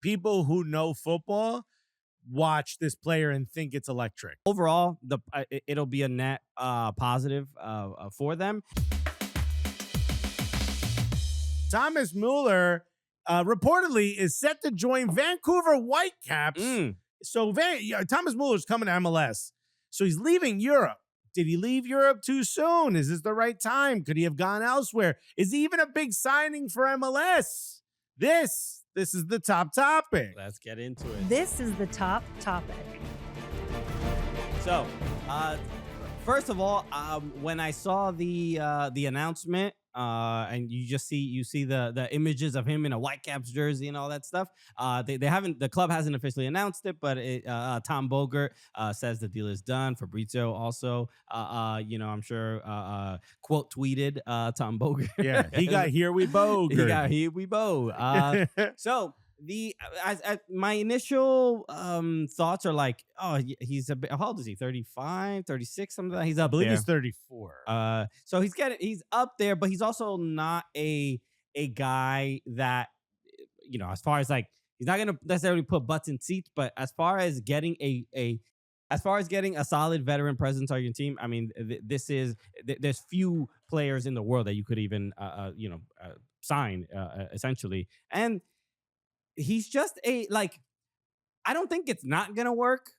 people who know football watch this player and think it's electric. Overall, it'll be a net positive for them. Thomas Müller reportedly is set to join Vancouver Whitecaps. So Thomas Müller's coming to MLS. So he's leaving Europe. Did he leave Europe too soon? Is this the right time? Could he have gone elsewhere? Is he even a big signing for MLS? This is the top topic. Let's get into it. This is the top topic. So, first of all, when I saw the announcement, and you see the images of him in a Whitecaps jersey and all that stuff. The club hasn't officially announced it, but Tom Bogert says the deal is done. Fabrizio also, I'm sure quote tweeted Tom Bogert. Yeah, he got here we Bogert. He got here we Bo. So. My initial thoughts are like, oh, he's how old is he? 35, 36, something like that. He's up there. I believe he's 34. So he's up there, but he's also not a guy that, as far as like, he's not going to necessarily put butts in seats, but as far as getting a solid veteran presence on your team, I mean, there's few players in the world that you could even, sign essentially. And he's just I don't think it's not gonna work.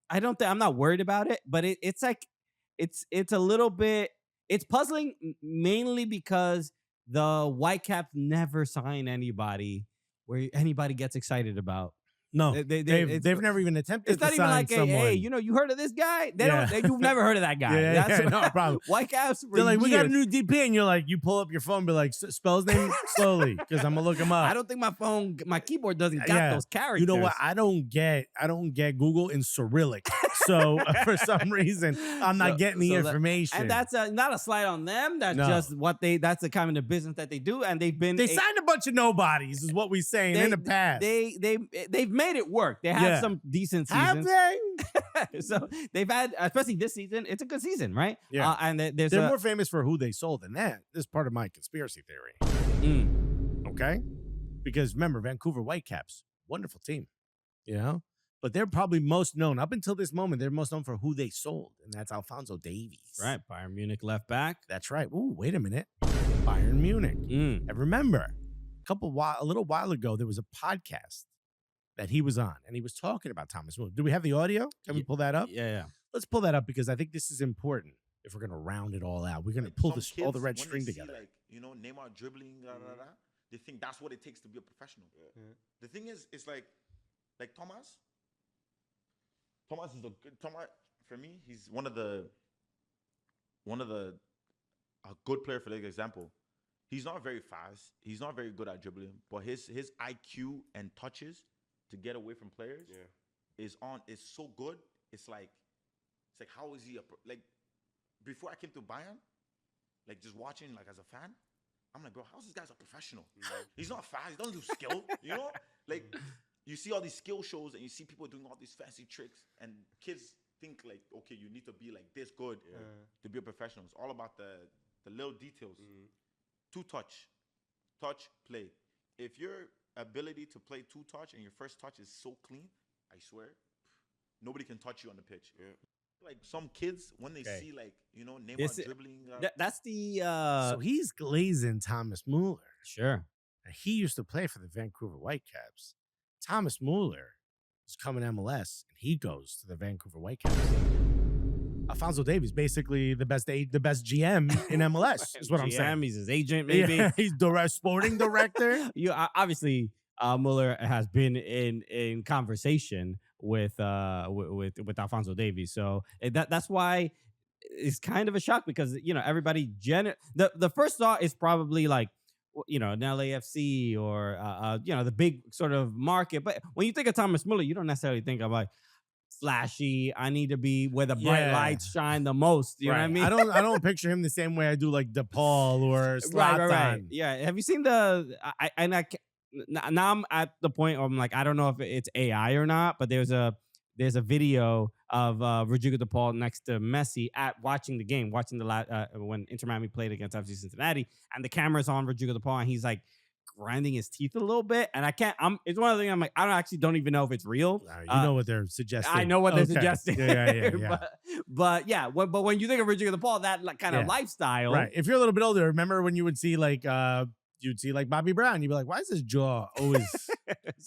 I'm not worried about it, but it's a little bit, it's puzzling mainly because the Whitecaps never sign anybody where anybody gets excited about. No, they've never even attempted. It's not even like, hey, you heard of this guy? You've never heard of that guy. That's no problem. Whitecaps. They're like, we got a new DP, and you're like, you pull up your phone, and be like, spell his name slowly because I'm gonna look him up. I don't think my keyboard doesn't got those characters. You know what? I don't get Google in Cyrillic, so for some reason I'm not getting the information. And that's not a slight on them. That's just that's the kind of business that they do, and they signed a bunch of nobodies, is what we saying in the past. They've made it work. They have some decent seasons. Have they? So they've had, especially this season, it's a good season, right? Yeah. And they're more famous for who they sold than that. This is part of my conspiracy theory. Okay? Because remember, Vancouver Whitecaps, wonderful team, But they're probably most known, up until this moment, they're most known for who they sold, and that's Alphonso Davies. Right, Bayern Munich left back. That's right. Ooh, wait a minute. Bayern Munich. And remember, a little while ago, there was a podcast that he was on, and he was talking about Thomas Müller. Do we have the audio? Can we pull that up? Yeah. Let's pull that up because I think this is important if we're going to round it all out. We're going to pull all the red string together. Neymar dribbling, they think that's what it takes to be a professional. Yeah. The thing is, it's like Thomas. Thomas is for me. He's one of the a good player for example. He's not very fast. He's not very good at dribbling, but his IQ and touches to get away from players is so good. It's like how is he before I came to Bayern, just watching as a fan, I'm like, bro, how's this guy's a professional? He's not fast, he doesn't do skill, you see all these skill shows and you see people doing all these fancy tricks and kids think okay, you need to be this good to be a professional. It's all about the little details. Two-touch, play. If your ability to play two-touch and your first touch is so clean, I swear, nobody can touch you on the pitch. Yeah. Some kids, when they see Neymar dribbling. That's the... So he's glazing Thomas Müller. Sure. He used to play for the Vancouver Whitecaps. Thomas Müller is coming to MLS, and he goes to the Vancouver Whitecaps. Alphonso Davies, basically the best GM in MLS, is what I'm saying. He's his agent, maybe. Yeah, he's the sporting director. Obviously, Müller has been in conversation with Alphonso Davies, so that's why it's kind of a shock because everybody the first thought is probably an LAFC or the big sort of market, but when you think of Thomas Müller, you don't necessarily think of flashy. I need to be where the bright lights shine the most. You know what I mean? I don't picture him the same way I do DePaul or Zlatan. Right. Yeah. Have you seen now I'm at the point where I'm I don't know if it's AI or not, but there's a video of Rodrigo de Paul next to Messi watching the game, when Inter Miami played against FC Cincinnati, and the camera's on Rodrigo de Paul, and he's grinding his teeth a little bit, and I can't. It's one of the things I'm like, I don't even know if it's real. You know what they're suggesting. I know what they're suggesting. Yeah. but yeah, but when you think of Richard the Paul, that kind of lifestyle, right? If you're a little bit older, remember when you would see like you'd see like Bobby Brown, you'd be like, why is his jaw always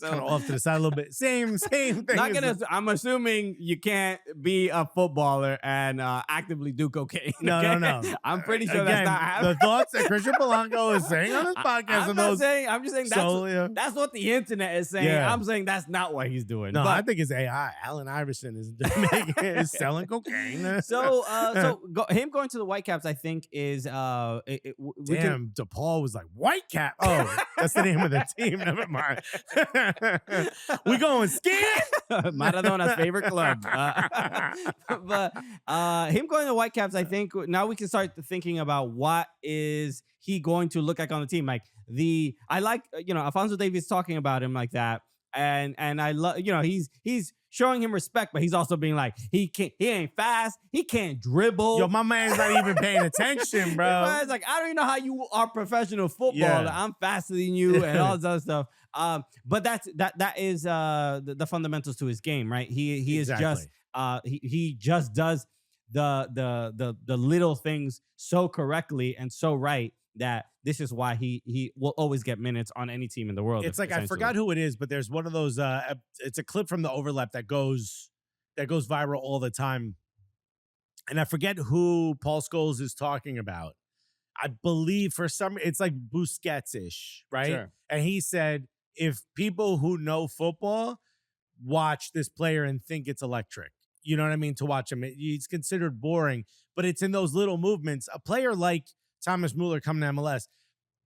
kind of off to the side a little bit? Same thing. I'm assuming you can't be a footballer and actively do cocaine. No, okay? no. I'm pretty sure Again, that's not happening. the thoughts that Christian Polanco is saying on his podcast. I'm just saying that's what the internet is saying. Yeah. I'm saying that's not what he's doing. No, but, I think it's AI. Allen Iverson is selling cocaine. So him going to the Whitecaps, I think, is damn. DePaul was like Whitecap. Oh, that's the name of the team. Never mind. We going skiing. Maradona's favorite club. But him going to the Whitecaps, I think now we can start thinking about what is he going to look like on the team. Like I like Alphonso Davies talking about him like that, and I love he's showing him respect, but he's also being like he ain't fast, he can't dribble. Yo, my man's not even paying attention, bro. It's like I don't even know how you are professional footballer. Yeah. I'm faster than you and all this other stuff. But that is the fundamentals to his game, right? He is just he just does the little things so correctly and so right that this is why he will always get minutes on any team in the world. It's like I forgot who it is, but there's one of those. It's a clip from the overlap that goes viral all the time, and I forget who Paul Scholes is talking about. I believe it's like Busquets-ish, right? Sure. And he said, if people who know football watch this player and think it's electric, you know what I mean? To watch him, he's considered boring, but it's in those little movements. A player like Thomas Müller coming to MLS,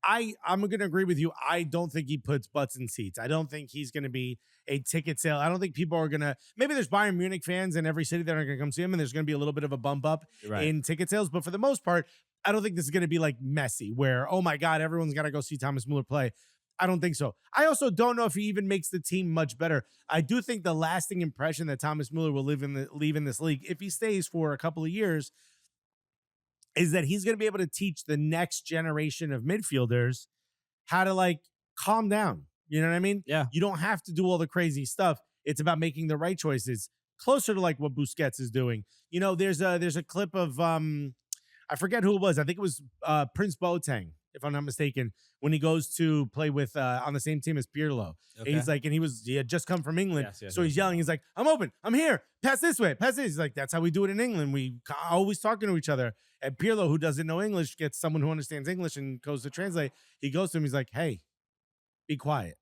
I'm going to agree with you. I don't think he puts butts in seats. I don't think he's going to be a ticket sale. I don't think people are going to, maybe there's Bayern Munich fans in every city that are going to come see him, and there's going to be a little bit of a bump up in ticket sales. But for the most part, I don't think this is going to be like Messi, where, oh my God, everyone's got to go see Thomas Müller play. I don't think so. I also don't know if he even makes the team much better. I do think the lasting impression that Thomas Müller will leave in this league, if he stays for a couple of years, is that he's going to be able to teach the next generation of midfielders how to like calm down. You know what I mean? Yeah. You don't have to do all the crazy stuff. It's about making the right choices, closer to like what Busquets is doing. You know, there's a clip of I forget who it was. I think it was Prince Boateng, if I'm not mistaken, when he goes to play with on the same team as Pirlo. Okay. He's like, and he had just come from England. Yes, So he's yelling. He's like, I'm open. I'm here. Pass this way. Pass this. He's like, that's how we do it in England. We always talking to each other. And Pirlo, who doesn't know English, gets someone who understands English and goes to translate. He goes to him. He's like, hey, be quiet.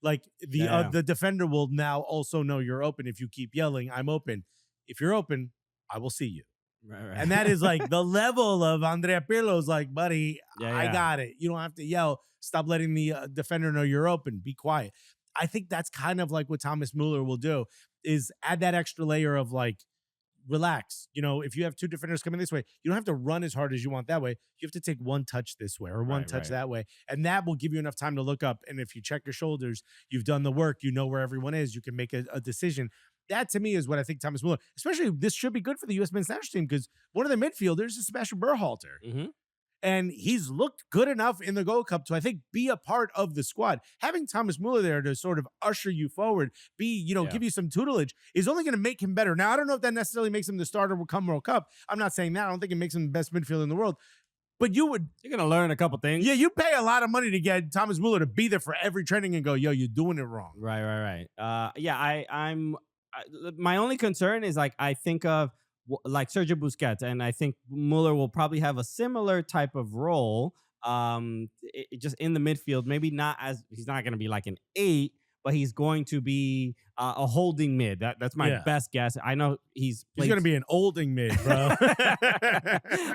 Like the defender will now also know you're open. If you keep yelling, I'm open. If you're open, I will see you. Right. And that is like the level of Andrea Pirlo's like, buddy, I got it. You don't have to yell. Stop letting the defender know you're open. Be quiet. I think that's kind of like what Thomas Müller will do, is add that extra layer of like, relax. You know, if you have two defenders coming this way, you don't have to run as hard as you want that way. You have to take one touch this way or one touch that way. And that will give you enough time to look up. And if you check your shoulders, you've done the work, you know where everyone is, you can make a decision. That to me is what I think Thomas Müller, especially this should be good for the U.S. men's national team, because one of the midfielders is Sebastian Berhalter. Mm-hmm. And he's looked good enough in the Gold Cup to, I think, be a part of the squad. Having Thomas Müller there to sort of usher you forward, give you some tutelage, is only going to make him better. Now, I don't know if that necessarily makes him the starter come World Cup. I'm not saying that. I don't think it makes him the best midfielder in the world. But you're going to learn a couple things. Yeah, you pay a lot of money to get Thomas Müller to be there for every training and go, yo, you're doing it wrong. Right. My only concern is like I think of like Sergio Busquets, and I think Müller will probably have a similar type of role, just in the midfield. Maybe not as he's not going to be like an 8, but he's going to be a holding mid. That's my best guess. I know he's going to be an olding mid, bro.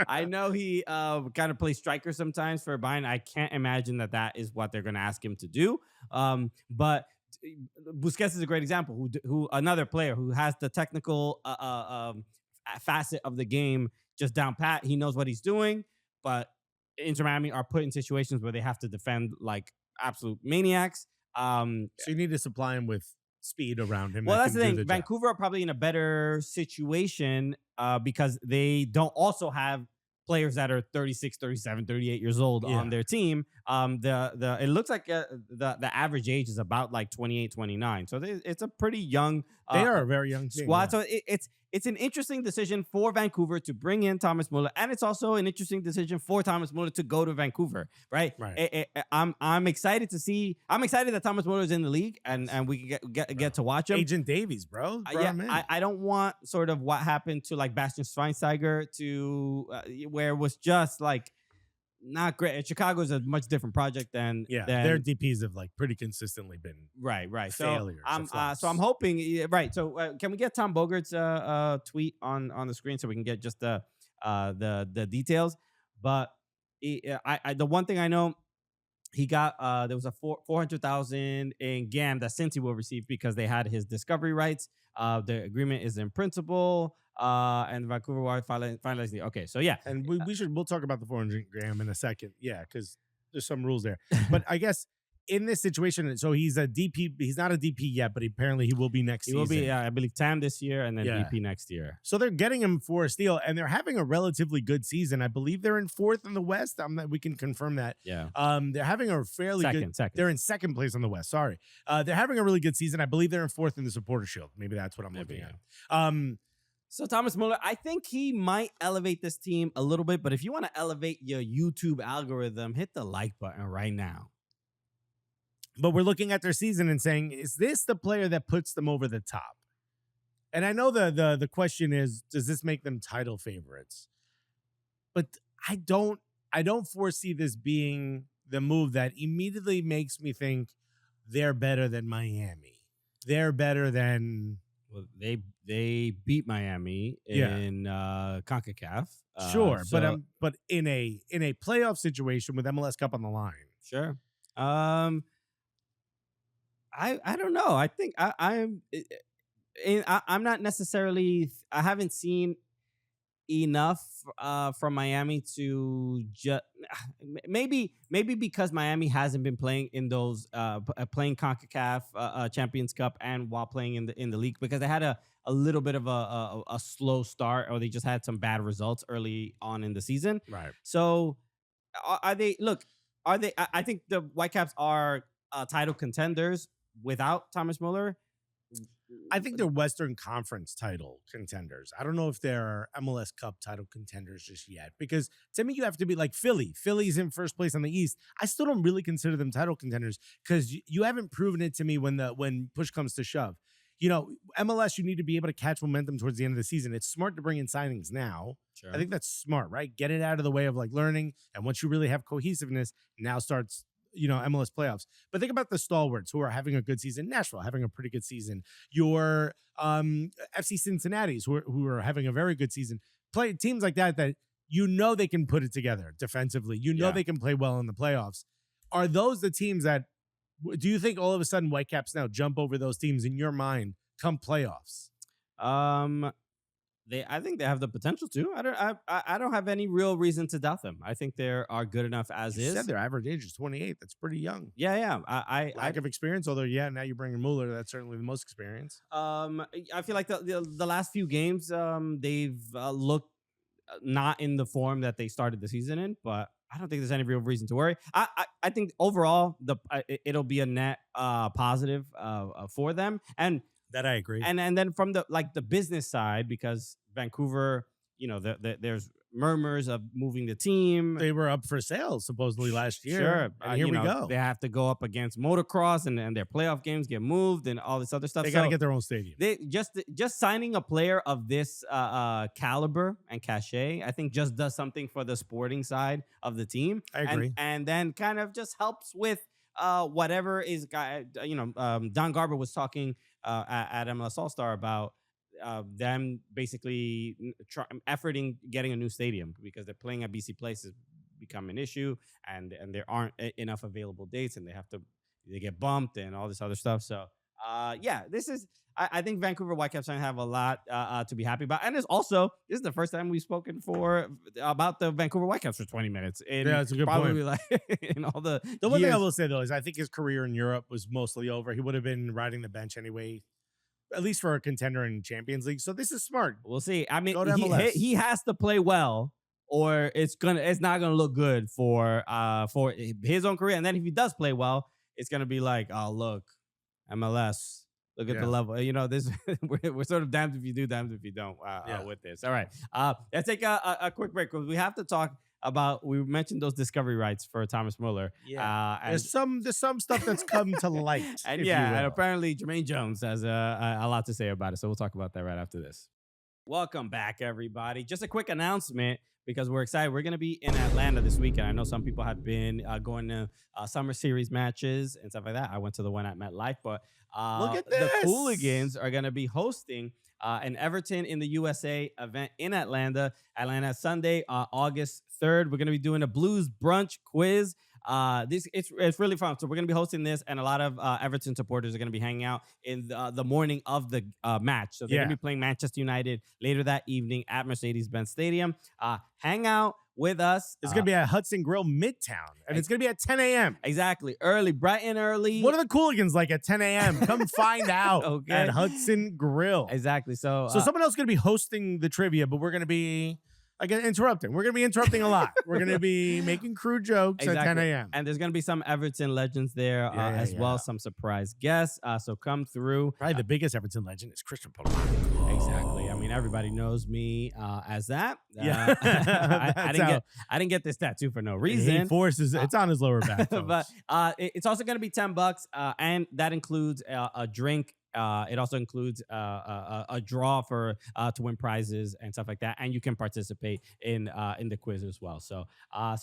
I know he kind of plays striker sometimes for Bayern. I can't imagine that is what they're going to ask him to do. But Busquets is a great example. Who another player who has the technical facet of the game just down pat. He knows what he's doing, but Inter Miami are put in situations where they have to defend like absolute maniacs. So you need to supply him with speed around him. Well, that's the thing. Vancouver are probably in a better situation because they don't also have players that are 36, 37, 38 years old on their team. It looks like the average age is about like 28, 29. So it's a pretty young They are a very young squad. team, So it's an interesting decision for Vancouver to bring in Thomas Müller, and it's also an interesting decision for Thomas Müller to go to Vancouver, right? Right. I'm excited to see. I'm excited that Thomas Müller is in the league, and we can get to watch him. Agent Davies, bro. I don't want sort of what happened to like Bastian Schweinsteiger to where it was just like not great. Chicago is a much different project than their DPs have like pretty consistently been right. failures. So I'm hoping right. So can we get Tom Bogart's tweet on the screen so we can get just the details? But the one thing I know, he got there was a $400,000 in GAM that Cincy will receive because they had his discovery rights. The agreement is in principle. And Vancouver White finalized the okay. So yeah, and we'll talk about the 400 gram in a second. Yeah, because there's some rules there. But I guess in this situation, so he's a DP. He's not a DP yet, but apparently he will be next season. He will be, I believe, TAM this year and then DP next year. So they're getting him for a steal, and they're having a relatively good season. I believe they're in 4th in the West. We can confirm that. Yeah. They're having a fairly second. They're in 2nd place on the West. Sorry. They're having a really good season. I believe they're in 4th in the Supporter Shield. Maybe that's what I'm looking at. So Thomas Müller, I think he might elevate this team a little bit, but if you want to elevate your YouTube algorithm, hit the like button right now. But we're looking at their season and saying, is this the player that puts them over the top? And I know the question is, does this make them title favorites? But I don't foresee this being the move that immediately makes me think they're better than Miami. They're better than... Well, they beat Miami in CONCACAF. Sure, but in a playoff situation with MLS Cup on the line. Sure. I don't know. I think I'm not necessarily. I haven't seen enough from Miami to just maybe because Miami hasn't been playing in those playing CONCACAF Champions Cup and while playing in the league because they had a little bit of a slow start or they just had some bad results early on in the season. Right. So are they? I think the Whitecaps are title contenders without Thomas Müller. I think they're Western Conference title contenders. I don't know if they're MLS Cup title contenders just yet because to me, you have to be like Philly. Philly's in 1st place on the East. I still don't really consider them title contenders because you haven't proven it to me when push comes to shove. You know, MLS, you need to be able to catch momentum towards the end of the season. It's smart to bring in signings now. Sure. I think that's smart, right? Get it out of the way of like learning. And once you really have cohesiveness, now starts MLS playoffs. But think about the stalwarts who are having a good season. Nashville having a pretty good season. Your FC Cincinnati's who are having a very good season. Play teams like that they can put it together defensively. They can play well in the playoffs. Are those the teams that do you think all of a sudden Whitecaps now jump over those teams in your mind come playoffs? I think they have the potential to. I don't have any real reason to doubt them. I think they are good enough as you is. Said their average age is 28. That's pretty young. Yeah. Lack of experience. Although, now you're bringing Müller. That's certainly the most experience. I feel like the last few games, they've looked not in the form that they started the season in. But I don't think there's any real reason to worry. I think overall it'll be a net positive for them and. That I agree. And then from the business side, because Vancouver, there's murmurs of moving the team. They were up for sale supposedly last year. Sure. And here we go. They have to go up against motocross and their playoff games get moved and all this other stuff. They got to get their own stadium. They just signing a player of this caliber and cachet, I think just does something for the sporting side of the team. I agree. And then kind of just helps with whatever is, Don Garber was talking at MLS All-Star about them basically efforting getting a new stadium because they're playing at BC Place has become an issue and there aren't enough available dates and they get bumped and all this other stuff. So this is I think Vancouver Whitecaps have a lot to be happy about. And this is the first time we've spoken about the Vancouver Whitecaps for 20 minutes. That's a good point. In all the one thing I will say, though, is I think his career in Europe was mostly over. He would have been riding the bench anyway, at least for a contender in Champions League. So this is smart. We'll see. I mean, Go to MLS. he has to play well or it's not gonna look good for his own career. And then if he does play well, it's gonna be like, oh look, MLS. Look at the level. This we're sort of damned if you do, damned if you don't with this. All right. Let's take a quick break because we have to talk about. We mentioned those discovery rights for Thomas Müller. Yeah. There's some stuff that's come to light. And and apparently Jermaine Jones has a lot to say about it. So we'll talk about that right after this. Welcome back, everybody. Just a quick announcement because we're excited. We're going to be in Atlanta this weekend. I know some people have been going to summer series matches and stuff like that. I went to the one at MetLife, but look at this. The Cooligans are going to be hosting an Everton in the USA event in Atlanta Sunday, August 3rd. We're going to be doing a Blues brunch quiz. It's really fun. So we're going to be hosting this, and a lot of Everton supporters are going to be hanging out in the morning of the match. So they're going to be playing Manchester United later that evening at Mercedes-Benz Stadium. Hang out with us. It's going to be at Hudson Grill Midtown, and it's going to be at 10 a.m. Exactly. Early, bright and early. What are the Cooligans like at 10 a.m.? Come find out at Hudson Grill. Exactly. So someone else is going to be hosting the trivia, but we're going to be... interrupting. We're going to be interrupting a lot. We're going to be making crude jokes at 10 a.m. And there's going to be some Everton legends there as well, some surprise guests. So come through. Probably the biggest Everton legend is Christian Polanco. Exactly. I mean, everybody knows me as that. I didn't get this tattoo for no reason. He forces it's on his lower back. But it's also going to be $10, and that includes a drink. It also includes a draw for to win prizes and stuff like that, and you can participate in the quiz as well. So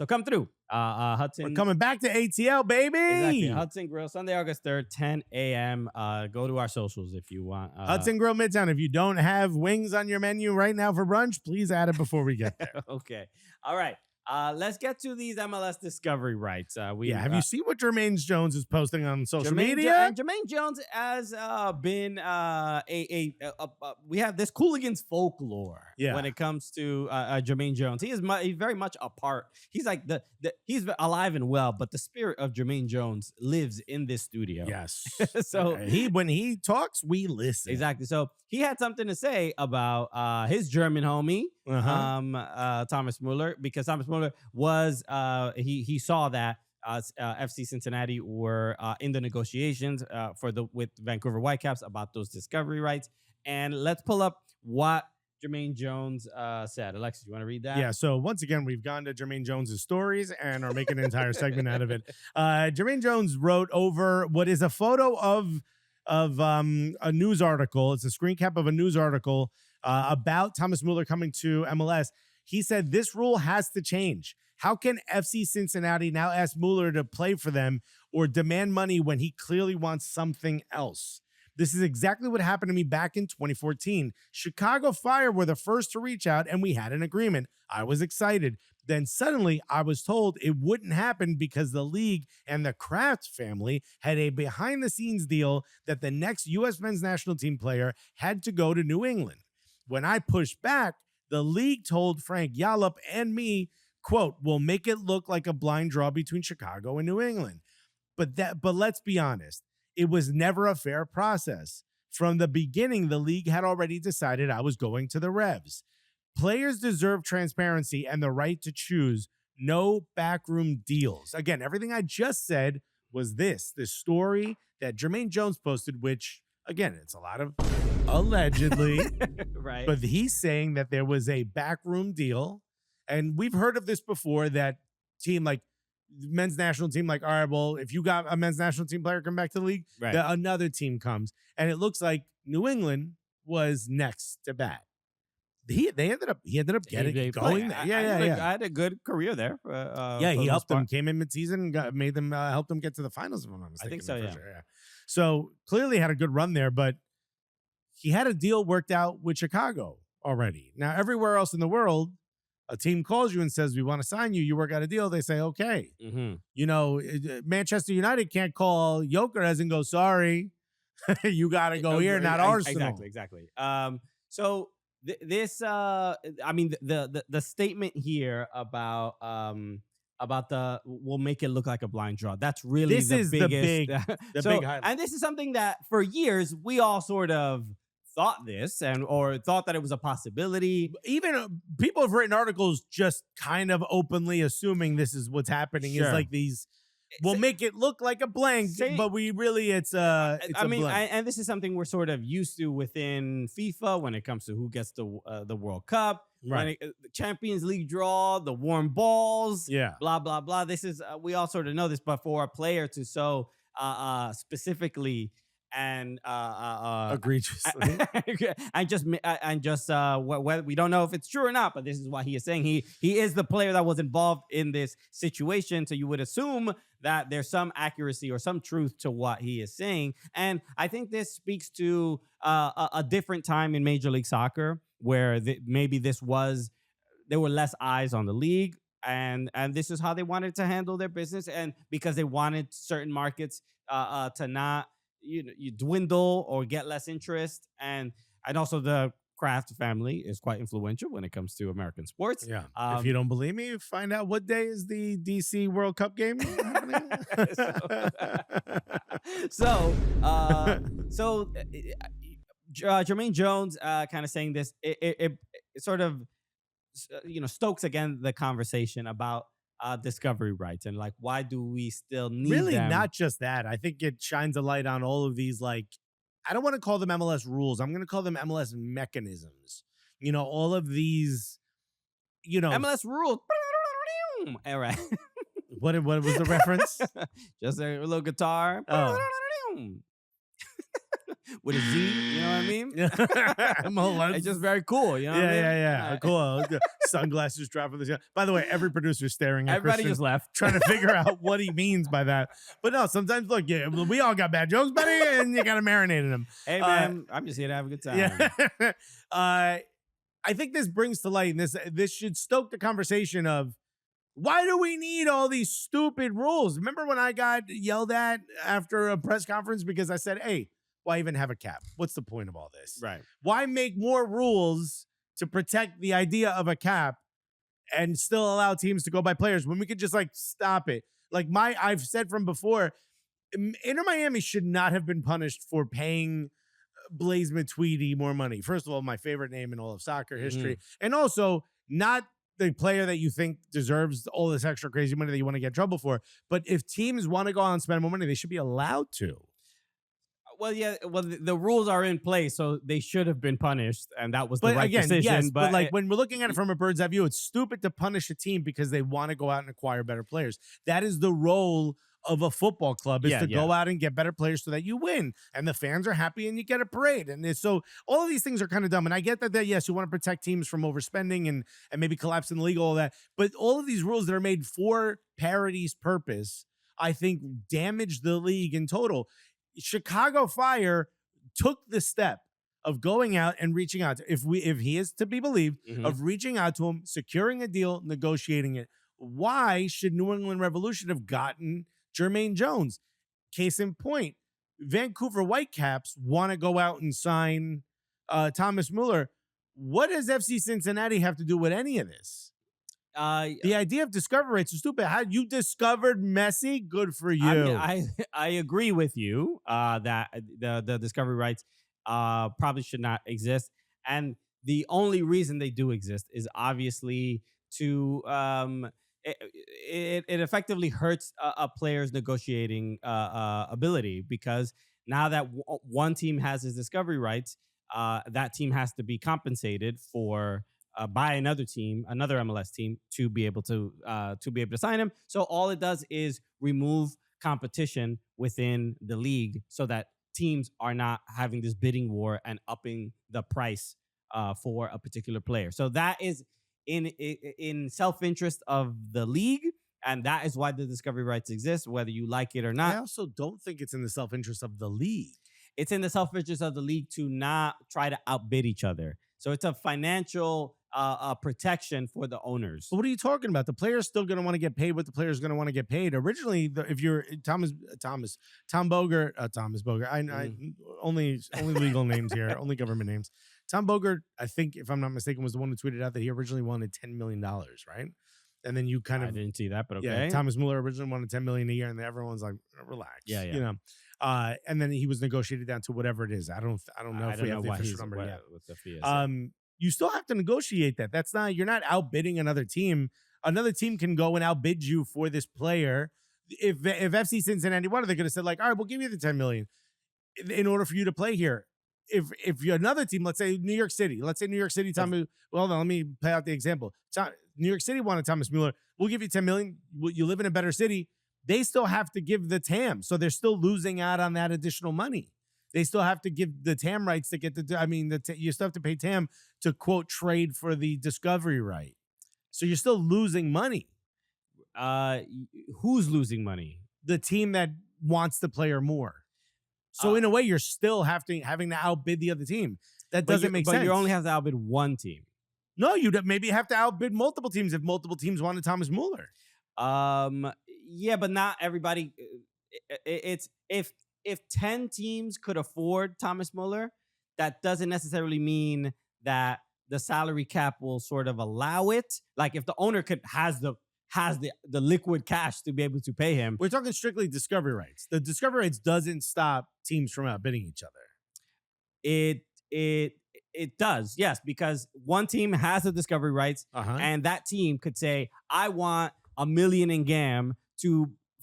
come through, Hudson. We're coming back to ATL, baby. Exactly. Hudson Grill, Sunday, August 3rd, 10 a.m. Go to our socials if you want. Hudson Grill Midtown. If you don't have wings on your menu right now for brunch, please add it before we get there. Okay. All right. Let's get to these MLS discovery rights. Have you seen what Jermaine Jones is posting on social media? Jermaine Jones has been we have this Cooligans folklore when it comes to Jermaine Jones. He's very much a part. He's like he's alive and well, but the spirit of Jermaine Jones lives in this studio. Yes. So when he talks, we listen. Exactly. So he had something to say about his German homie, Thomas Müller, because Thomas Müller was he saw that FC Cincinnati were in the negotiations with Vancouver Whitecaps about those discovery rights. And let's pull up what Jermaine Jones said. Alexis, you want to read that? Yeah. So once again, we've gone to Jermaine Jones's stories and are making an entire segment out of it. Jermaine Jones wrote over what is a photo of a news article. It's a screen cap of a news article about Thomas Müller coming to MLS. He said this rule has to change. How can FC Cincinnati now ask Müller to play for them or demand money when he clearly wants something else? This is exactly what happened to me back in 2014. Chicago Fire were the first to reach out and we had an agreement. I was excited. Then suddenly I was told it wouldn't happen because the league and the Kraft family had a behind-the-scenes deal that the next U.S. men's national team player had to go to New England. When I pushed back, the league told Frank Yallop and me, quote, "We'll make it look like a blind draw between Chicago and New England." But let's be honest, it was never a fair process. From the beginning, the league had already decided I was going to the Revs. Players deserve transparency and the right to choose. No backroom deals. Again, everything I just said was this story that Jermaine Jones posted, which, again, it's a lot of allegedly. Right. But he's saying that there was a backroom deal. And we've heard of this before, that team like men's national team, like, all right, well, if you got a men's national team player come back to the league, right, another team comes. And it looks like New England was next to bat. He ended up getting going there. I had a good career there. He helped them, came in midseason, made them, helped them get to the finals, if I'm not mistaken. I think so, yeah. Sure, yeah. So clearly had a good run there, but he had a deal worked out with Chicago already. Now, everywhere else in the world, a team calls you and says, "We want to sign you." You work out a deal. They say, "Okay." Mm-hmm. You know, Manchester United can't call Jokeres and go, "Sorry, you got to go here, not Arsenal." Exactly. So this, I mean, the statement here about the we'll make it look like a blind draw. That's really the biggest. The big highlight. And this is something that for years we all sort of thought this or thought that it was a possibility. Even people have written articles just kind of openly assuming this is what's happening. Is Sure. like these. We'll make it look like a blank, but we really it's a blank. And this is something we're sort of used to within FIFA when it comes to who gets the World Cup, Right? The Champions League draw, the warm balls, Yeah. blah blah blah. This is we all sort of know this, but for a player to so specifically and Egregiously. and just whether we don't know if it's true or not, but this is what he is saying. He is the player that was involved in this situation, so you would assume that there's some accuracy or some truth to what he is saying. And I think this speaks to a different time in Major League Soccer where maybe there were less eyes on the league. And this is how they wanted to handle their business, and because they wanted certain markets to not you dwindle or get less interest, and also the Kraft family is quite influential when it comes to American sports. Yeah. If you don't believe me, find out what day is the DC World Cup game happening. So Jermaine Jones kind of saying this, it sort of stokes again the conversation about discovery rights and like why do we still need really them? Not just that. I think it shines a light on all of these, like, I don't want to call them MLS rules. I'm going to call them MLS mechanisms. All of these, MLS rules. All right. What was the reference? Just a little guitar. Oh. With a Z, you know what I mean? MLS. It's just very cool, you know what I mean? Yeah. Cool. Sunglasses dropping the. By the way, every producer's staring at Everybody Christian, just left. trying to figure out what he means by that. But no, sometimes, look, we all got bad jokes, buddy, and you got to marinate in them. Hey, man, I'm just here to have a good time. Yeah. I think this brings to light, and this should stoke the conversation of, why do we need all these stupid rules? Remember when I got yelled at after a press conference because I said, hey, why even have a cap? What's the point of all this? Right. Why make more rules to protect the idea of a cap and still allow teams to go by players when we could just stop it? I've said from before, Inter Miami should not have been punished for paying Blaise Matuidi more money. First of all, my favorite name in all of soccer history. And also not the player that you think deserves all this extra crazy money that you want to get in trouble for. But if teams want to go out and spend more money, they should be allowed to. Well, yeah. Well, the rules are in place, so they should have been punished, and that was the right decision. Yes, but when we're looking at it from a bird's eye view, it's stupid to punish a team because they want to go out and acquire better players. That is the role of a football club, is to go out and get better players so that you win, and the fans are happy, and you get a parade. And so all of these things are kind of dumb. And I get that yes, you want to protect teams from overspending and maybe collapsing the league, all that. But all of these rules that are made for parity's purpose, I think, damage the league in total. Chicago Fire took the step of going out and reaching out to, if he is to be believed, of reaching out to him, securing a deal, negotiating it. Why should New England Revolution have gotten Jermaine Jones? Case in point, Vancouver Whitecaps want to go out and sign Thomas Müller. What does FC Cincinnati have to do with any of this? The idea of discovery rates is stupid. How you discovered Messi? Good for you. I agree with you that the discovery rights probably should not exist, and the only reason they do exist is obviously to it effectively hurts a player's negotiating ability, because now that one team has his discovery rights, that team has to be compensated for. By another team, another MLS team, to be able to sign him. So all it does is remove competition within the league, so that teams are not having this bidding war and upping the price for a particular player. So that is in self-interest of the league, and that is why the discovery rights exist, whether you like it or not. I also don't think it's in the self-interest of the league. It's in the self-interest of the league to not try to outbid each other. So it's a financial protection for the owners. But what are you talking about? The player's still going to want to get paid what the player's going to want to get paid. Originally, if you're Tom Bogert, I only legal names here, only government names. Tom Bogert, I think, if I'm not mistaken, was the one who tweeted out that he originally wanted $10 million, right? And then you kind I of didn't see that, but okay. yeah. Thomas Müller originally wanted $10 million a year, and everyone's like, relax. Yeah, yeah. You know, and then he was negotiated down to whatever it is. I don't know if we have the official number yet. What the fee is. You still have to negotiate that. That's not, you're not outbidding another team. Another team can go and outbid you for this player. If FC Cincinnati wanted, they could have said like, all right, we'll give you the $10 million in order for you to play here. If you're another team, let's say New York City, Tommy. Well, let me play out the example. New York City wanted Thomas Müller. We'll give you $10 million. You live in a better city. They still have to give the TAM, so they're still losing out on that additional money. They still have to give the TAM rights to get you still have to pay TAM to quote trade for the discovery right. So you're still losing money. Who's losing money? The team that wants the player more. So in a way, you're still having to outbid the other team. That doesn't make sense. But you only have to outbid one team. No, you'd maybe have to outbid multiple teams if multiple teams wanted Thomas Müller. Yeah, but not everybody. It's if 10 teams could afford Thomas Müller, that doesn't necessarily mean that the salary cap will sort of allow it. Like if the owner has the liquid cash to be able to pay him. We're talking strictly discovery rights. The discovery rights doesn't stop teams from outbidding each other. It does, yes, because one team has the discovery rights, and that team could say, I want $1 million in GAM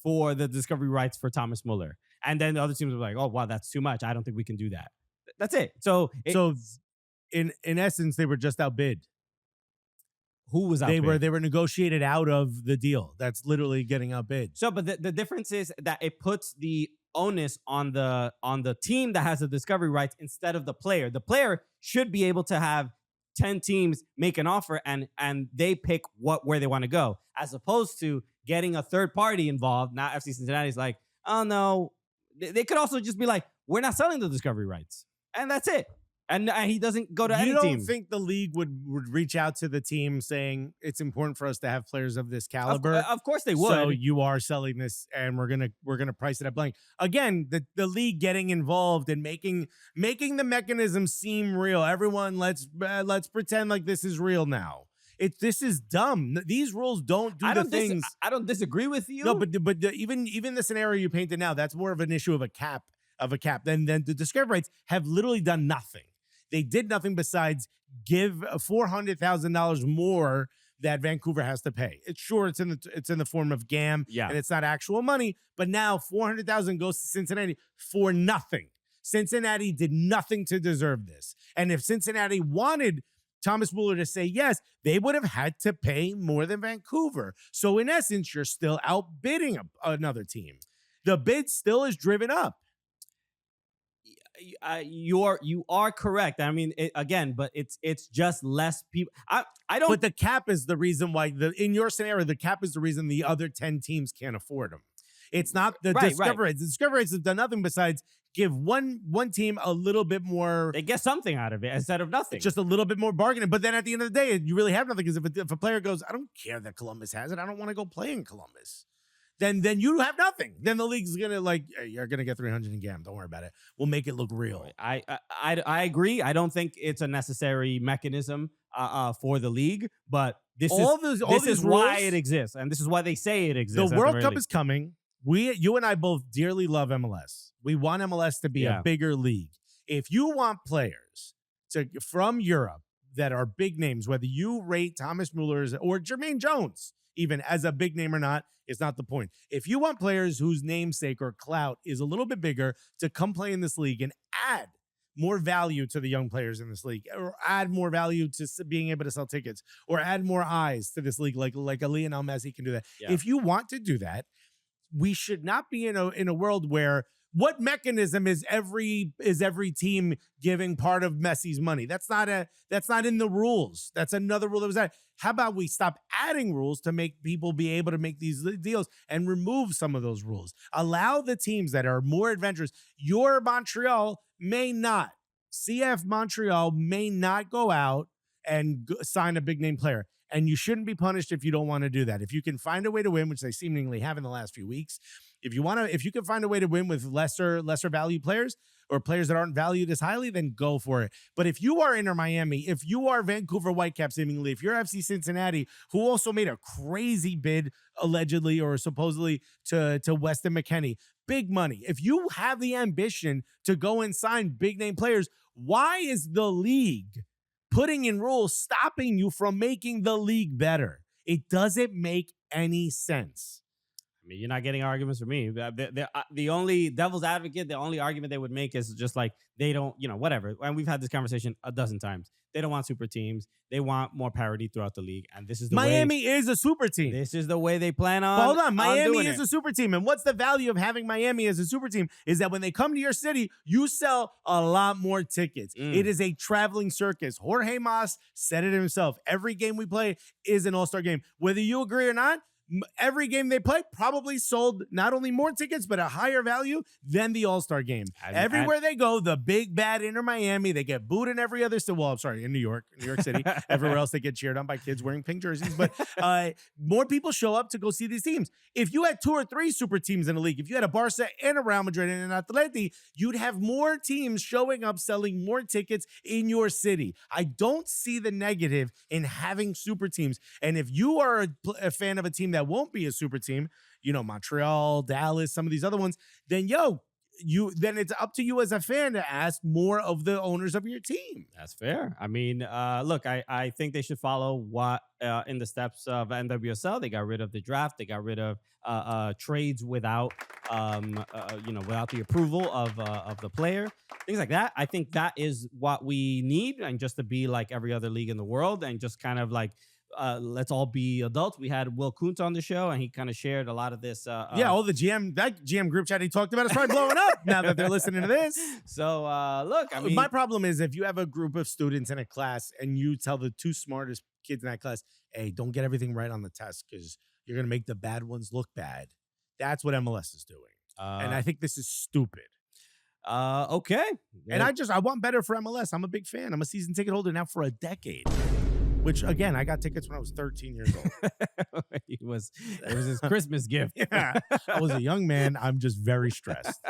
for the discovery rights for Thomas Müller. And then the other teams are like, oh, wow, that's too much. I don't think we can do that. That's it. So in essence, they were just outbid. Who was outbid? They were negotiated out of the deal. That's literally getting outbid. So, but the difference is that it puts the onus on the team that has the discovery rights instead of the player. The player should be able to have 10 teams make an offer and they pick where they want to go, as opposed to getting a third party involved. Now FC Cincinnati is like, oh no. They could also just be like, we're not selling the discovery rights. And that's it. And he doesn't go to any team. You don't think the league would reach out to the team saying it's important for us to have players of this caliber? Of course they would. So you are selling this, and we're gonna price it at blank. Again, the league getting involved and making the mechanism seem real. Everyone, let's pretend like this is real now. This is dumb. These rules don't do the things. I don't disagree with you. No, but even the scenario you painted now, that's more of an issue of a cap. Then the discovery rights have literally done nothing. They did nothing besides give $400,000 more that Vancouver has to pay. It's in the form of GAM, and it's not actual money. But now $400,000 goes to Cincinnati for nothing. Cincinnati did nothing to deserve this. And if Cincinnati wanted Thomas Müller to say yes, they would have had to pay more than Vancouver. So in essence, you're still outbidding another team. The bid still is driven up. You are correct. I mean, but it's just less people. I don't. But the cap is the reason why in your scenario, the cap is the reason the other 10 teams can't afford them. It's not the discovery rights. The discovery rights have done nothing besides give one team a little bit more. They get something out of it instead of nothing. Just a little bit more bargaining. But then at the end of the day, you really have nothing, because if a player goes, I don't care that Columbus has it, I don't want to go play in Columbus. Then you have nothing. Then the league's gonna you're gonna get 300 in GAM. Don't worry about it. We'll make it look real. I agree. I don't think it's a necessary mechanism for the league, but this is why it exists, and this is why they say it exists. The World Cup is coming. You and I both dearly love MLS. We want MLS to be a bigger league. If you want players from Europe that are big names, whether you rate Thomas Müller or Jermaine Jones even as a big name or not, is not the point. If you want players whose namesake or clout is a little bit bigger to come play in this league and add more value to the young players in this league, or add more value to being able to sell tickets, or add more eyes to this league, like a Lionel Messi can do that. Yeah. If you want to do that, we should not be in a world where what mechanism is every team giving part of Messi's money? That's not in the rules. That's another rule that was added. How about we stop adding rules to make people be able to make these deals and remove some of those rules? Allow the teams that are more adventurous. Your Montreal may not. CF Montreal may not go out and sign a big name player. And you shouldn't be punished if you don't want to do that. If you can find a way to win, which they seemingly have in the last few weeks, if you can find a way to win with lesser value players, or players that aren't valued as highly, then go for it. But if you are Inter Miami, if you are Vancouver Whitecaps, seemingly, if you're FC Cincinnati, who also made a crazy bid allegedly or supposedly to Weston McKennie, big money. If you have the ambition to go and sign big name players, why is the league putting in rules stopping you from making the league better? It doesn't make any sense. I mean, you're not getting arguments from me. The only devil's advocate, the only argument they would make is just like they don't, whatever. And we've had this conversation a dozen times. They don't want super teams. They want more parity throughout the league. And this is the Miami is a super team. This is the way they plan on. But hold on. Miami is a a super team. And what's the value of having Miami as a super team is that when they come to your city, you sell a lot more tickets. It is a traveling circus. Jorge Mas said it himself. Every game we play is an all-star game. Whether you agree or not, every game they play probably sold not only more tickets, but a higher value than the All-Star game. Everywhere they go, the big bad Inter Miami, they get booed in every other city. Well, I'm sorry, in New York City. Everywhere else they get cheered on by kids wearing pink jerseys. But more people show up to go see these teams. If you had 2 or 3 super teams in the league, if you had a Barca and a Real Madrid and an Atleti, you'd have more teams showing up, selling more tickets in your city. I don't see the negative in having super teams. And if you are a fan of a team that won't be a super team, Montreal, Dallas, some of these other ones, then then it's up to you as a fan to ask more of the owners of your team. That's fair. I mean, look, I think they should follow what in the steps of NWSL. They got rid of the draft. They got rid of trades without without the approval of the player. Things like that. I think that is what we need, and just to be like every other league in the world, and just kind of like let's all be adults. We had Will Kuntz on the show, and he kind of shared a lot of this. All the GM group chat he talked about is probably blowing up now that they're listening to this. So, look, I mean, my problem is if you have a group of students in a class and you tell the 2 smartest kids in that class, hey, don't get everything right on the test because you're going to make the bad ones look bad. That's what MLS is doing. And I think this is stupid. Okay. And I want better for MLS. I'm a big fan. I'm a season ticket holder now for a decade. Which, again, I got tickets when I was 13 years old. It was his Christmas gift. Yeah, I was a young man. I'm just very stressed.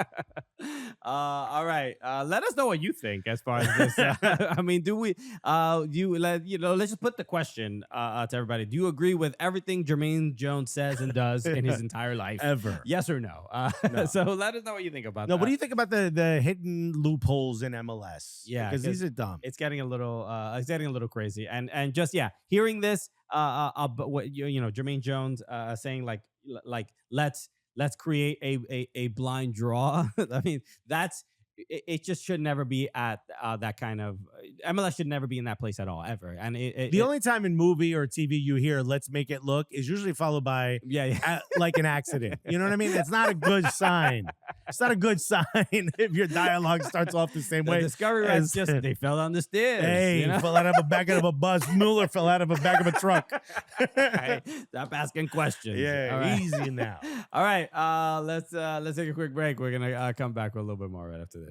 All right. Let us know what you think as far as this. I mean, do we? Let's just put the question to everybody. Do you agree with everything Jermaine Jones says and does in his entire life? Ever? Yes or no? No. So let us know what you think about that. No, what do you think about the hidden loopholes in MLS? Yeah, because these are dumb. It's getting a little crazy, and just hearing this, Jermaine Jones saying like let's create a blind draw. I mean, it just should never be at that kind of MLS should never be in that place at all, ever. And the only time in movie or TV you hear "let's make it look" is usually followed by like an accident. You know what I mean? It's not a good sign. It's not a good sign if your dialogue starts off the same way. Discovery as just they fell down the stairs. Hey, fell out of the back of a bus. Müller fell out of the back of a truck. Right, stop asking questions. Yeah, right. Easy now. All right, let's take a quick break. We're gonna come back with a little bit more right after this.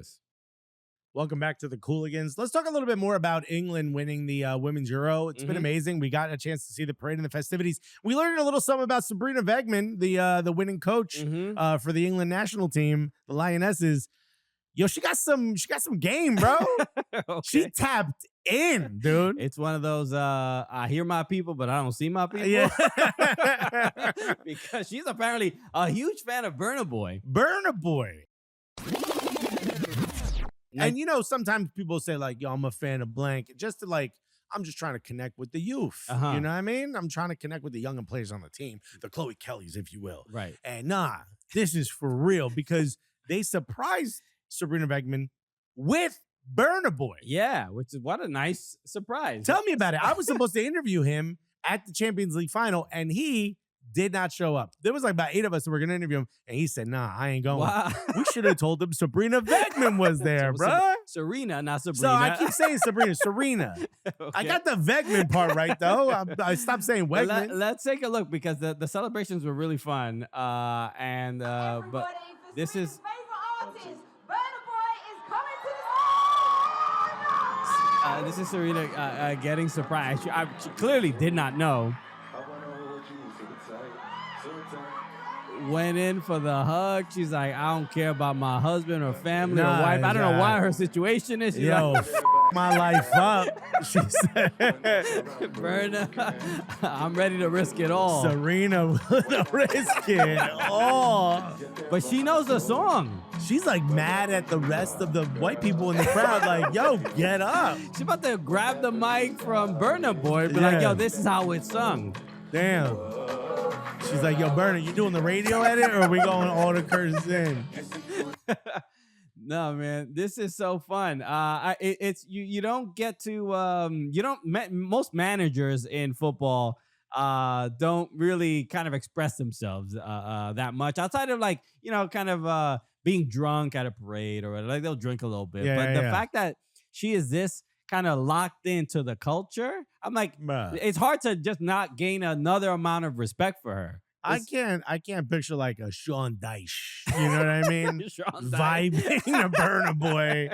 Welcome back to the Cooligans. Let's talk a little bit more about England winning the Women's Euro. It's been amazing. We got a chance to see the parade and the festivities. We learned a little something about Sarina Wiegman, the winning coach for the England national team, the Lionesses. Yo, she got some game, bro. Okay. She tapped in, dude. It's one of those I hear my people, but I don't see my people. Yeah. Because she's apparently a huge fan of Burna Boy. Burna Boy. And sometimes people say like, yo, I'm a fan of blank. Just to like, I'm just trying to connect with the youth. You know what I mean? I'm trying to connect with the young players on the team, the Chloe Kellys, if you will. Right. And this is for real because they surprised Sarina Wiegman with Burna Boy. Yeah, which is what a nice surprise. Tell me about it. I was supposed to interview him at the Champions League final, and he did not show up. There was like about 8 of us that were going to interview him, and he said, nah, I ain't going. Wow. We should have told him Sarina Wiegman was there, bro. Serena, not Sabrina. So I keep saying Serena. Okay. I got the Wiegman part right, though. I stopped saying Wiegman. Let's take a look because the celebrations were really fun. But this is... this is Sarina getting surprised. She clearly did not know went in for the hug. She's like, I don't care about my husband or family Nah, or wife. I don't know nah. why her situation is. She's Yo, like, my life up. She said, Burna, I'm ready to risk it all. Sarina would risk it all. But she knows the song. She's like mad at the rest of the white people in the crowd. Like, yo, get up. She's about to grab the mic from Burna Boy and be like, yo, this is how it's sung. Damn. She's like, yo, Burna, you doing the radio edit or are we going all the curses in? No, man, this is so fun. It's you don't get to most managers in football don't really kind of express themselves that much outside of like, kind of being drunk at a parade or like they'll drink a little bit. But the fact that she is this kind of locked into the culture, I'm like, Bruh. it's hard to just not gain another amount of respect for her. I can't picture like a Sean Dyche. You know what I mean? Sean Dyche. Vibing a Burna Boy.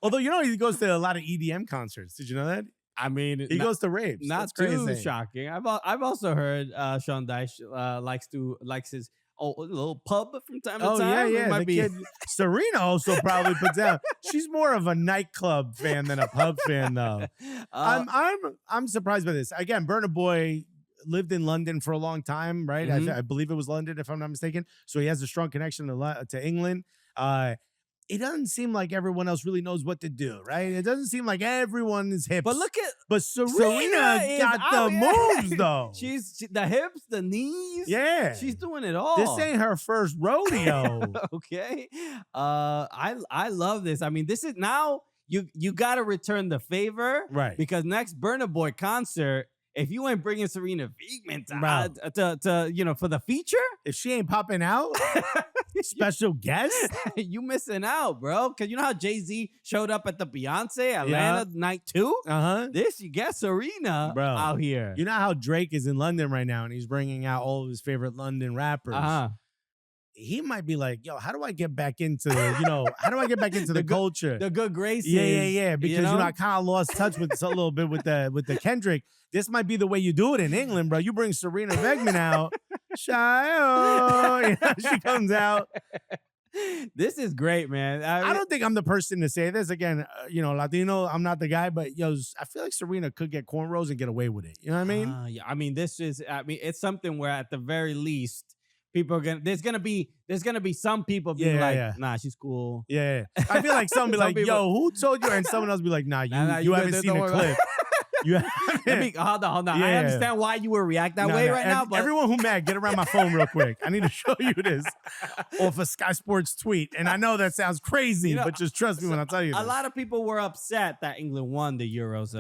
Although, he goes to a lot of EDM concerts. Did you know that? I mean, He goes to raves. Not That's too crazy. shocking. I've also heard Sean Dyche likes his little pub from time to Oh, time. yeah. It might The be kid, Sarina also probably puts down. She's more of a nightclub fan than a pub fan, though. I'm surprised by this. Again, Burna Boy lived in London for a long time, right? Mhm. I believe it was London, if I'm not mistaken. So he has a strong connection to England. It doesn't seem like everyone else really knows what to do, right? It doesn't seem like everyone is hip. But look at But Sarina is got out the here. moves, though. The hips, the knees. Yeah. She's doing it all. This ain't her first rodeo. Okay. I love this. I mean, this is now you got to return the favor, Right. Because next Burna Boy concert, if you ain't bringing Sarina Wiegman Bro. to for the feature, If she ain't popping out, special guest. you missing out, bro. Because you know how Jay-Z showed up at the Beyonce Atlanta night 2? Uh-huh. This, you get Serena Bro. out here. You know how Drake is in London right now and he's bringing out all of his favorite London rappers. Uh-huh. He might be like, yo, how do I get back into, the culture? The good graces. Yeah. Because, you know? I kind of lost touch with a little bit with the Kendrick. This might be the way you do it in England, bro. You bring Sarina Wiegman out. Shy, she comes out. This is great, man. I don't think I'm the person to say this. Again, Latino, I'm not the guy, but I feel like Sarina could get cornrows and get away with it. You know what I mean? Yeah, I mean, it's something where at the very least, people are there's gonna be some people being nah, she's cool. Yeah. I feel like some be Some like, people- yo, who told you? And someone else be like, nah, you good, haven't don't seen a worry about clip. You haven't. Hold on. I Yeah. understand why you would react that No, way no. right now, but Everyone who mad, get around my phone real quick. I need to show you this off a Sky Sports tweet. And I know that sounds crazy, but just trust me when I tell you this. a lot of people were upset that England won the Euros,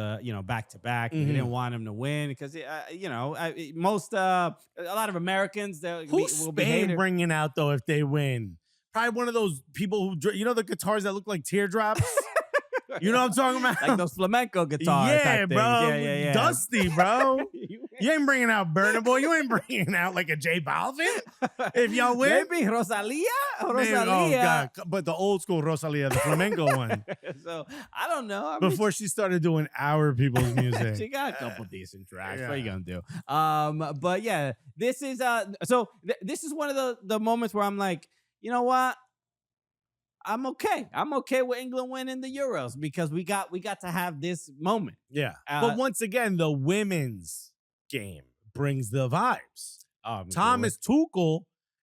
back to back. They didn't want them to win because, a lot of Americans Who's will be Spain hated. bringing out, though, if they win? Probably one of those people who, the guitars that look like teardrops? You know what I'm talking about? Like those flamenco guitars. Yeah, type bro. things. Yeah. Dusty, bro. You ain't bringing out Burna Boy. You ain't bringing out like a J Balvin. If y'all win. Maybe Rosalia? Man, oh, God. But the old school Rosalia, the flamenco one. So, I don't know. I mean, Before she started doing our people's music. she got a couple decent tracks. Yeah. What are you gonna do? But yeah, this is this is one of the moments where I'm like, you know what? I'm okay. I'm okay with England winning the Euros because we got to have this moment. Yeah. But once again, the women's game brings the vibes. Thomas Tuchel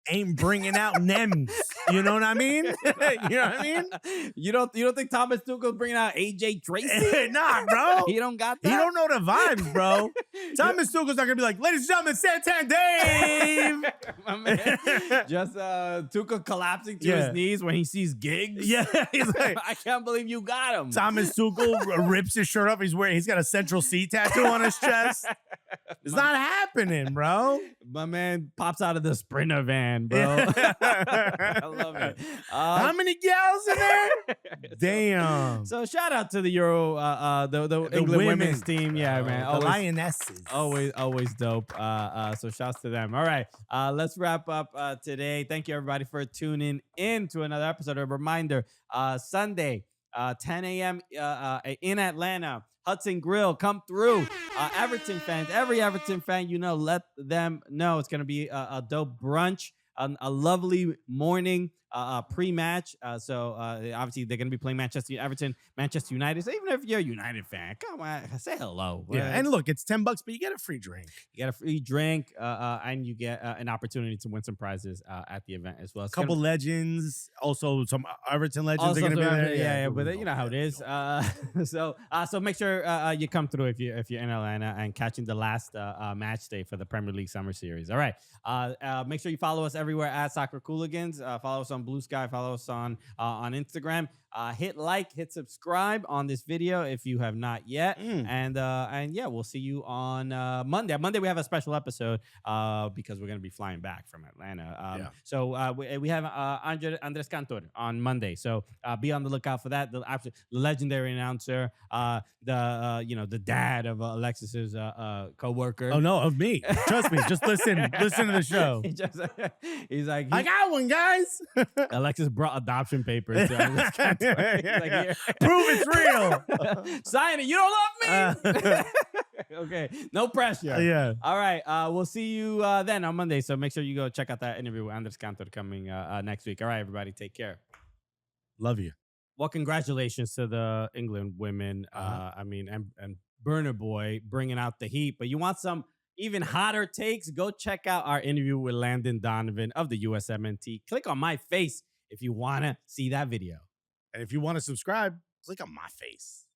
ain't bringing out Nems. You know what I mean? You know what I mean? You don't think Thomas Tuchel's bringing out AJ Tracy? Nah, bro. He don't got that. He don't know the vibes, bro. Thomas Tuchel's not gonna be like, ladies and gentlemen, Santan Dave. My man. Just Tuchel collapsing to his knees when he sees gigs. Yeah, he's like, I can't believe you got him. Thomas Tuchel rips his shirt off. He's got a Central C tattoo on his chest. It's not happening, bro. My man pops out of the Sprinter van, bro. I love it. How many gals in there? Damn. So shout out to the Euro, the England women's team. Yeah, man. The Always, Lionesses. always dope. So shouts to them. All right. Let's wrap up today. Thank you everybody for tuning in to another episode. A reminder, Sunday, 10 a.m. In Atlanta. Hudson Grill, come through. Everton fans, every Everton fan, let them know it's going to be a dope brunch. a lovely morning pre-match. So obviously they're going to be playing Everton, Manchester United. So even if you're a United fan, come on, say hello. Yeah, and look, it's $10, but you get a free drink. You get a free drink, and you get an opportunity to win some prizes at the event as well. A couple legends, also some Everton legends are going to be there. Yeah, but you know how it is. So make sure you come through if you're in Atlanta and catching the last match day for the Premier League Summer Series. All right. Make sure you follow us everywhere at Soccer Cooligans. Follow us on Blue Sky. Follow us on Instagram. Hit like, hit subscribe on this video if you have not yet. And yeah, we'll see you on Monday. Monday we have a special episode because we're gonna be flying back from Atlanta. So we have Andres Cantor on Monday. So be on the lookout for that. The legendary announcer, the dad of Alexis's coworker. Oh no, of me. Trust me. Just listen to the show. He's like, I got one, guys. Alexis brought adoption papers to Andres Cantor. Yeah. Prove it's real. Sign it. You don't love me. Okay. No pressure. Yeah. All right. We'll see you then on Monday. So make sure you go check out that interview with Andres Cantor coming next week. All right, everybody. Take care. Love you. Well, congratulations to the England women. And Burna Boy bringing out the heat. But you want some even hotter takes? Go check out our interview with Landon Donovan of the USMNT. Click on my face if you want to see that video. And if you want to subscribe, click on my face.